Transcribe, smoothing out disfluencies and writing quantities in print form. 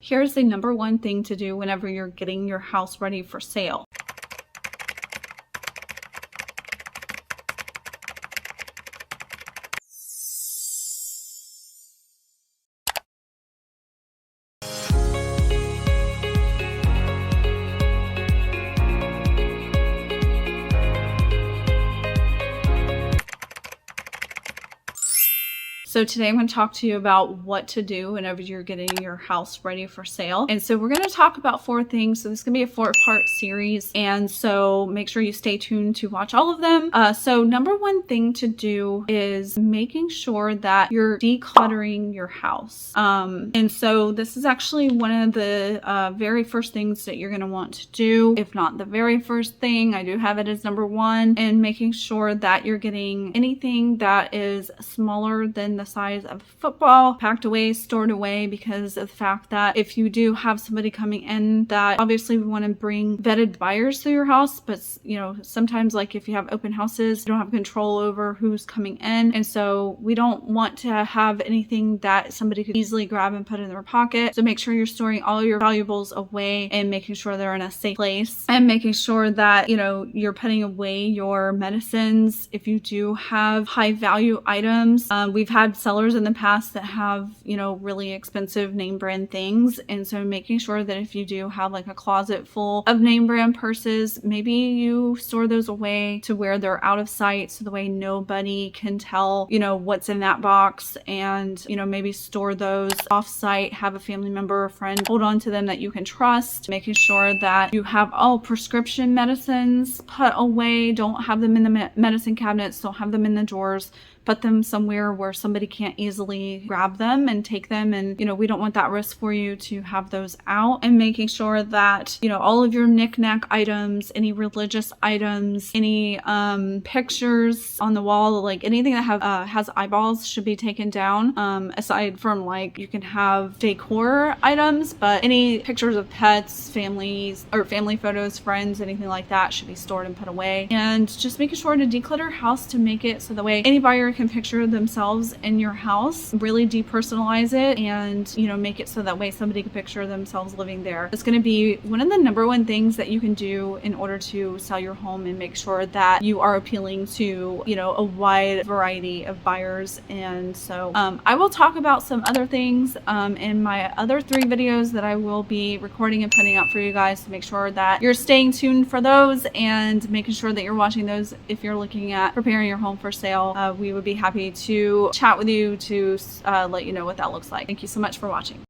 Here's the number one thing to do whenever you're getting your house ready for sale. So today I'm going to talk to you about what to do whenever you're getting your house ready for sale. And so we're going to talk about 4 things. So this is going to be a 4-part series. And so make sure you stay tuned to watch all of them. So number one thing to do is making sure that you're decluttering your house. And so this is actually one of the very first things that you're going to want to do. If not the very first thing, I do have it as number 1, and making sure that you're getting anything that is smaller than the size of a football packed away, stored away, because of the fact that if you do have somebody coming in, that obviously we want to bring vetted buyers to your house, but you know, sometimes like if you have open houses, you don't have control over who's coming in, and so we don't want to have anything that somebody could easily grab and put in their pocket. So make sure you're storing all your valuables away and making sure they're in a safe place, and making sure that, you know, you're putting away your medicines. If you do have high value items, we've had sellers in the past that have, you know, really expensive name brand things, and so making sure that if you do have like a closet full of name brand purses, maybe you store those away to where they're out of sight, so the way nobody can tell, you know, what's in that box, and, you know, maybe store those off site, have a family member or friend hold on to them that you can trust. Making sure that you have all prescription medicines put away, don't have them in the medicine cabinets, don't have them in the drawers, put them somewhere where somebody can't easily grab them and take them, and, you know, we don't want that risk for you to have those out. And making sure that, you know, all of your knick-knack items, any religious items, any pictures on the wall, like anything that has eyeballs should be taken down. Aside from, like, you can have decor items, but any pictures of pets, families, or family photos, friends, anything like that should be stored and put away. And just making sure to declutter your house to make it so the way any buyer can picture themselves in your house, really depersonalize it, and, you know, make it so that way somebody can picture themselves living there. It's going to be one of the number 1 things that you can do in order to sell your home and make sure that you are appealing to, you know, a wide variety of buyers. And so I will talk about some other things in my other 3 videos that I will be recording and putting out for you guys, to make sure that you're staying tuned for those and making sure that you're watching those if you're looking at preparing your home for sale. We would be happy to chat with you to let you know what that looks like. Thank you so much for watching.